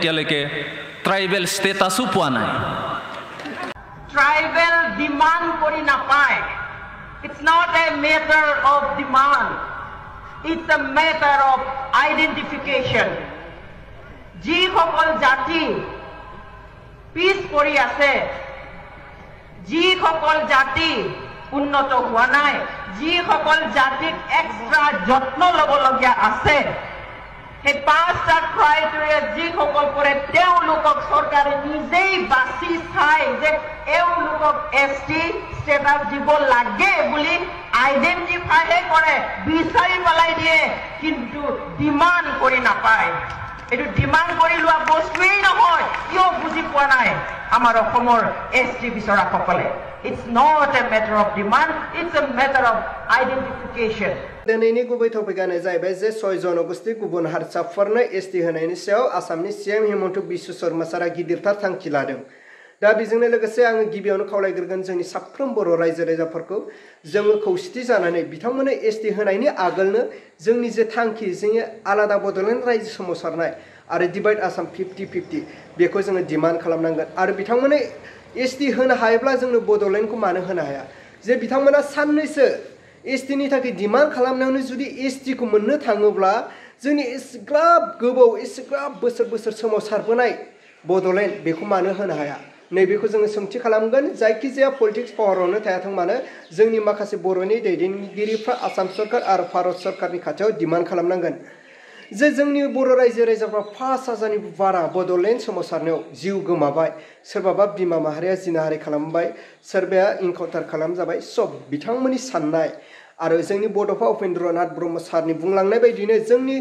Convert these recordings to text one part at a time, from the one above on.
এতিয়ালৈকে ট্ৰাইবেল ষ্টেটাছো পোৱা নাই ট্ৰাইবেল ডিমান্ড কৰি নাপায় It's not a matter of demand it's a matter of identification যিসকল জাতি পিছ পৰি আছে যিসকল জাতি উন্নত হোৱা নাই যিসকল জাতিক এক্সট্ৰা যত্ন ল'বলগীয়া আছে সেই পাঁচটা ক্ৰাইটেৰিয়া যিসকল কৰে তেওঁলোকক চৰকাৰে নিজেই বাছি চাই যে এওঁলোকক এছটি ষ্টেটাছ দিব লাগে বুলি আইডেণ্টিফাইহে কৰে বিচাৰি পেলাই দিয়ে কিন্তু ডিমাণ্ড কৰি নাপায় এইটো ডিমাণ্ড কৰি লোৱা বস্তুৱেই নহয় কিয় বুজি পোৱা নাই আমাৰ অসমৰ ST বিচৰাসকলে It's not a matter of demand, it's a matter of identification. दिनैनि गुबै टपिकआनो जाहैबाय जे 6 जनगोष्ठी गुबुन हारसाफोरनो एसटी होनायनि सायाव आसामनि सीएम हिमन्त बिश्व शर्मा सारा गिदिरथार थांखि लादों दा बेजोंनो लोगोसे आङो गिबियावनो खावलायग्रोगोन जोंनि साफ्रोम बर' रायजो राजाफोरखौ जोङो खौसेथि जानानै बिथांमोननो एसटी होनायनि आगोलनो जोंनि जे थांखि जोंनि आलादा बड'लेण्ड रायजो सोमावसारनाय आरो डिवाइड आसाम 50-50 बेखौ जोङो डिमान्ड खालामनांगोन आरो बिथांमोननो एसटी होनो हायोब्ला जोंनो बड'लेण्डखौ मानो होनो हाया जे बिथांमोना साननैसो एसटीनि थाखाय डिमान्ड खालामनायावनो जुदि एसटीखौ मोननो थाङोब्ला जोंनि एसेग्राब गोबाव एसेग्राब बोसोर सोमावसारबोनाय बड'लेण्ड बेखौ मानो होनो हाया नैबेखौ जोङो सोंथि खालामगोन जायखिजाया पलिटिक्स पावारावनो थायाथों मानो जोंनि माखासे बर'नि दैदेनगिरिफ्रा आसाम सरकार आरो भारत सरकारनि खाथियाव डिमान्ड खालामनांगोन जे जोंनि बर' रायजो राजाफ्रा 5,000नि बारा बड'लेण्ड सोमावसारनायाव जिउ गोमाबाय सोरबाबा बिमा माहारिया जिनाहारि खालामबाय सोरबाया इनकाउन्टार खालामजाबाय सब बिथांमोननि साननाय आरो जोंनि बड'फा उपेन्द्रनाथ ब्रह्म सारनि बुंलांनाय बायदिनो जोंनि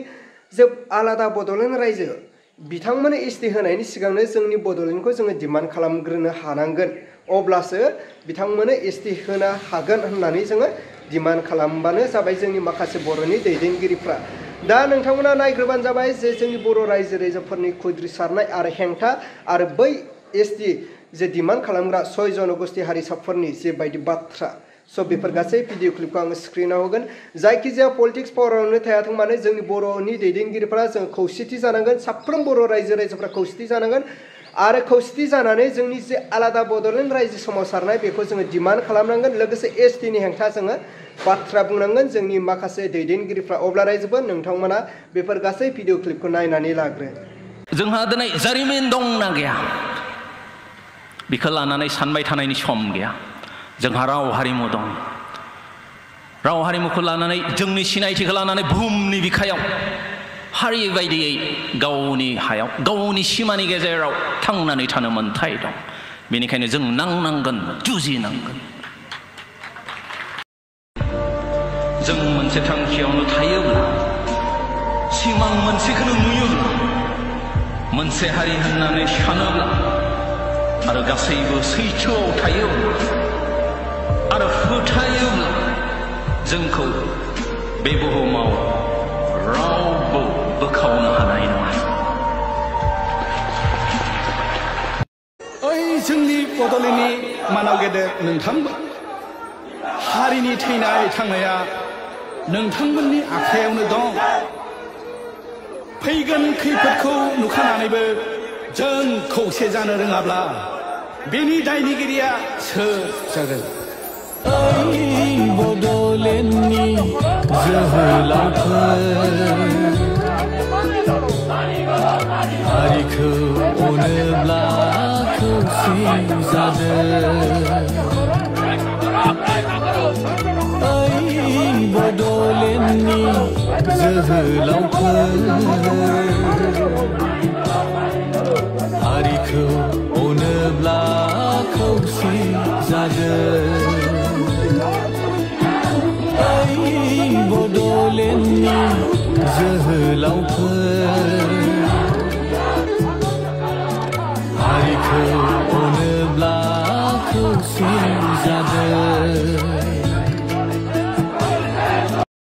जे आलादा बड'लेण्ड रायजो बिथांमोननो एसटी होनायनि सिगांनो जोंनि बड'लेण्डखौ जोङो डिमान्ड खालामग्रोनो हानांगोन अब्लासो बिथांमोननो एसटी होनो हागोन होननानै जोङो डिमान्ड खालामबानो जाबाय जोंनि माखासे बर'नि दैदेनगिरिफ्रा दा नोंथांमोना नायग्रोबानो जाबाय जे जोंनि बर' रायजो राजाफोरनि खुद्रिसारनाय आरो हेंथा आरो बै एसटी जे डिमान्ड खालामग्रा 6 जनगोष्ठी हारिसाफोरनि जे बायदि बाथ्रा स' बेफोर गासै भिडिअ क्लिपखौ आङो स्क्रिनाव होगोन जायखिजाया पलिटिक्स पावारावनो थायाथों मानो जोंनि बर'नि दैदेनगिरिफ्रा जों खौसेथि जानांगोन साफ्रोम बर' रायजो राजाफ्रा खौसेथि जानांगोन आरो खौसेथि जानानै जोंनि जे आलादा बड'लेण्ड रायजो सोमावसारनाय बेखौ जोङो डिमान्ड खालामनांगोन लोगोसे एसटीनि हेंथा जोङो बाथ्रा बुंनांगोन जोंनि माखासे दैदेनगिरिफ्रा अब्ला रायजोबो नोंथांमोना बेफोर गासै भिडिअ क्लिपखौ नायनानै लाग्रो जोंहा दिनै जारिमिन दंना गैया बेखौ लानानै सानबाय थानायनि सम गैया जोंहा राव हारिमु दं राव हारिमुखौ लानानै जोंनि सिनायथिखौ लानानै बुहुमनि बिखायाव हारि बायदियै गावनि हायाव गावनि सिमानि गेजेराव थांनानै थानो मोन्थाय दं बेनिखायनो जों नांनांगोन जुजिनांगोन जों मोनसे थांखियावनो थायोब्ला सिमां मोनसेखौनो नुयोब्ला मोनसे हारि होननानै सानोब्ला आरो गासैबो सैथोआव थायोब्ला आरो फोथायोब्ला जोंखौ बे बुहुमाव रावबो बोखावनो हानाय नङा ओइ जोंनि बड'लेण्डनि मानाव गेदेर नोंथांमोन हारिनि थैनाय थांनाया नोंथांमोननि आखायावनो दं फैगोन खैफोदखौ नुखानानैबो जों खौसे जानो रोङाब्ला बेनि दायनिगिरिया सोर जागोन ओइ बड'लेण्डनि जोहोलावफोर हारिखौ अनोब्ला खौसे जादों ओइ बड'लेण्डनि जोहोलावफोर हारिखौ अनोब्ला खौसे जादों ओइ बड'लेण्डनि जोहोलावफोर